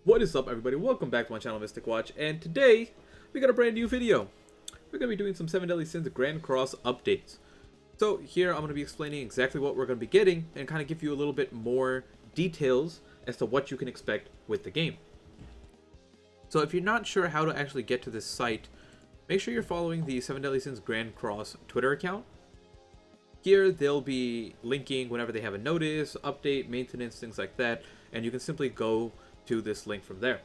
What is up, everybody? Welcome back to my channel, Mystic Watch, and today we got a brand new video. We're going to be doing some 7 Deadly Sins Grand Cross updates. So here I'm going to be explaining exactly what we're going to be getting and kind of give you a little bit more details as to what you can expect with the game. So if you're not sure how to actually get to this site, make sure you're following the 7 Deadly Sins Grand Cross Twitter account. Here they'll be linking whenever they have a notice, update, maintenance, things like that, and you can simply go to this link from there.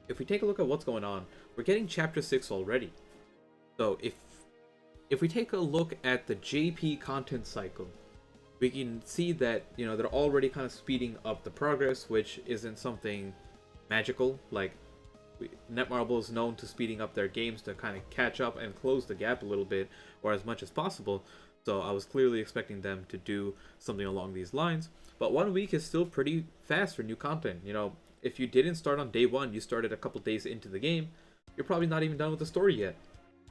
If we take a look at what's going on, we're getting chapter 6 already. So if we take a look at the JP content cycle, we can see that, you know, they're already kind of speeding up the progress, which isn't something magical. Like, Netmarble is known to speeding up their games to kind of catch up and close the gap a little bit, or as much as possible. So I was clearly expecting them to do something along these lines. But 1 week is still pretty fast for new content. You know, if you didn't start on day 1, you started a couple days into the game, you're probably not even done with the story yet.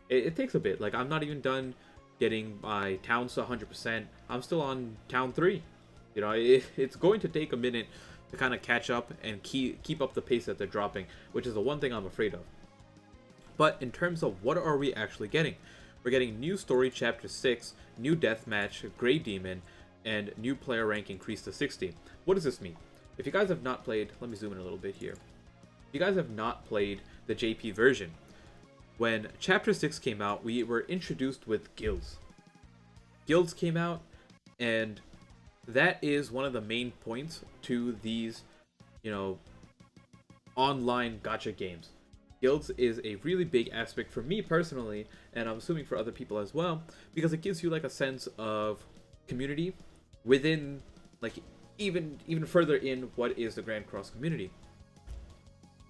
It takes a bit. Like, I'm not even done getting my towns to 100%. I'm still on town 3. You know, it's going to take a minute to kind of catch up and keep up the pace that they're dropping, which is the one thing I'm afraid of. But in terms of what are we actually getting? We're getting new story chapter 6, new deathmatch, Grey Demon, and new player rank increased to 60. What does this mean? If you guys have not played, let me zoom in a little bit here. If you guys have not played the JP version, when chapter 6 came out, we were introduced with guilds. Guilds came out, and that is one of the main points to these, you know, online gacha games. Guilds is a really big aspect for me personally, and I'm assuming for other people as well, because it gives you like a sense of community within, like, even further in what is the Grand Cross community.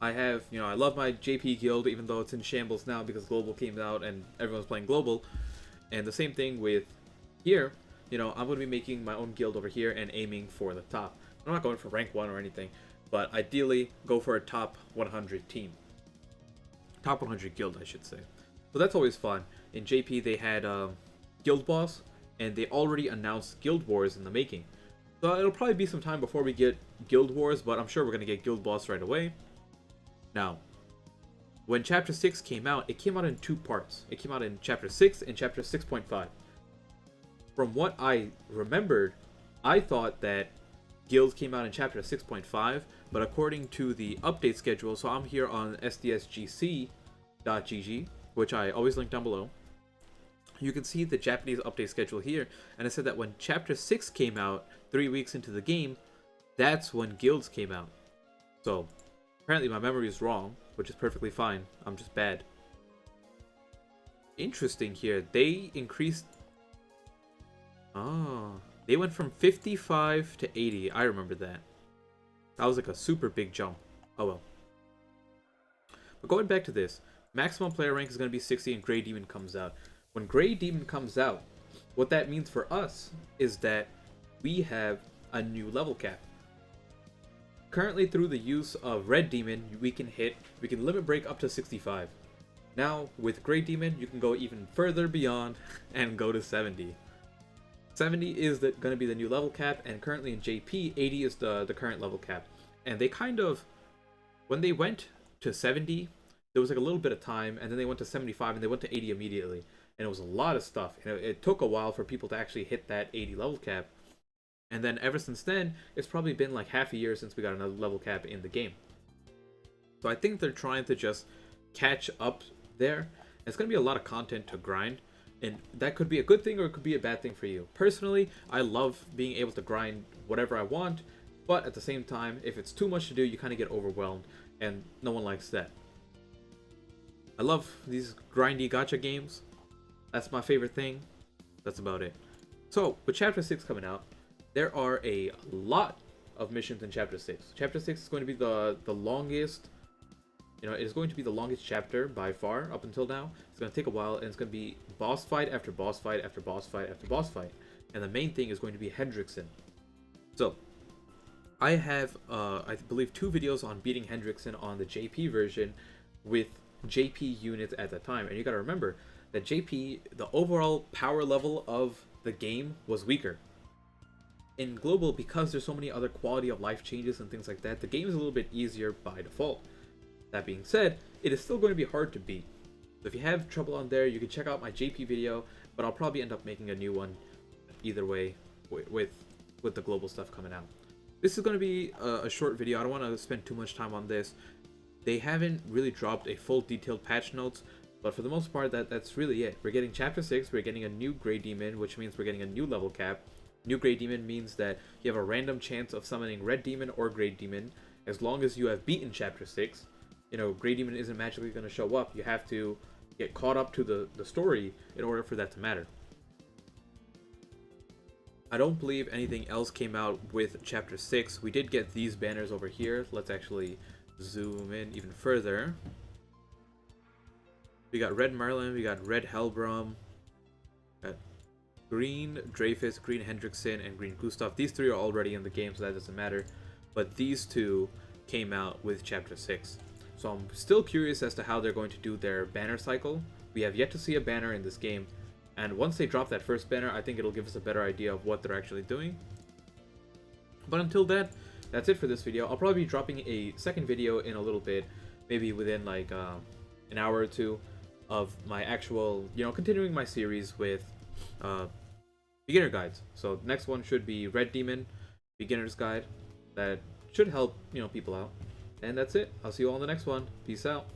I have, you know, I love my JP guild, even though it's in shambles now because Global came out and everyone's playing Global. And the same thing with here, you know, I'm going to be making my own guild over here and aiming for the top. I'm not going for rank 1 or anything, but ideally go for a top 100 team. Top 100 guild, I should say. So that's always fun. In JP, they had Guild Boss, and they already announced Guild Wars in the making. So it'll probably be some time before we get Guild Wars, but I'm sure we're going to get Guild Boss right away. Now, when Chapter 6 came out, it came out in 2 parts. It came out in Chapter 6 and Chapter 6.5. From what I remembered, I thought that Guilds came out in Chapter 6.5, but according to the update schedule, so I'm here on sdsgc.gg, which I always link down below, you can see the Japanese update schedule here, and it said that when Chapter 6 came out 3 weeks into the game, that's when Guilds came out. So, apparently my memory is wrong, which is perfectly fine. I'm just bad. Interesting here, they increased... Oh, they went from 55 to 80. I remember that. That was like a super big jump. Oh well. But going back to this, maximum player rank is going to be 60 and Grey Demon comes out. When Grey Demon comes out, what that means for us is that we have a new level cap. Currently, through the use of Red Demon, we can limit break up to 65. Now, with Grey Demon, you can go even further beyond and go to 70. 70 is going to be the new level cap, and currently in JP, 80 is the current level cap. And they kind of, when they went to 70, there was like a little bit of time, and then they went to 75, and they went to 80 immediately. And it was a lot of stuff. And it took a while for people to actually hit that 80 level cap. And then ever since then, it's probably been like half a year since we got another level cap in the game. So I think they're trying to just catch up there. It's going to be a lot of content to grind. And that could be a good thing or it could be a bad thing for you. Personally, I love being able to grind whatever I want. But at the same time, if it's too much to do, you kind of get overwhelmed. And no one likes that. I love these grindy gacha games. That's my favorite thing. That's about it. So, with Chapter 6 coming out, there are a lot of missions in Chapter 6. Chapter 6 is going to be the longest, you know, it is going to be the longest chapter by far up until now. It's going to take a while, and it's going to be boss fight after boss fight after boss fight after boss fight. And the main thing is going to be Hendrickson. So, I have, I believe, 2 videos on beating Hendrickson on the JP version with JP units at the time. And you got to remember that JP, the overall power level of the game was weaker. in global, because there's so many other quality of life changes and things like that, the game is a little bit easier by default. That being said, it is still going to be hard to beat. So if you have trouble on there, you can check out my JP video, but I'll probably end up making a new one either way with the global stuff coming out. This is going to be a short video. I don't want to spend too much time on this. They haven't really dropped a full detailed patch notes, but for the most part, that's really it. We're getting Chapter 6, we're getting a new Grey Demon, which means we're getting a new level cap. New Grey Demon means that you have a random chance of summoning Red Demon or Grey Demon, as long as you have beaten Chapter 6. You know, Grey Demon isn't magically going to show up. You have to get caught up to the story in order for that to matter. I don't believe anything else came out with Chapter 6. We did get these banners over here. Let's actually zoom in even further. We got Red Merlin, we got Red Helbram, got Green Dreyfus, Green Hendrickson, and Green Gustav. These three are already in the game, so that doesn't matter. But these two came out with Chapter 6. So I'm still curious as to how they're going to do their banner cycle. We have yet to see a banner in this game, and once they drop that first banner, I think it'll give us a better idea of what they're actually doing. But until then, that's it for this video. I'll probably be dropping a second video in a little bit, maybe within like an hour or two, of my actual, continuing my series with beginner guides. So next one should be Red Demon Beginner's Guide. That should help, people out. And that's it. I'll see you all in the next one. Peace out.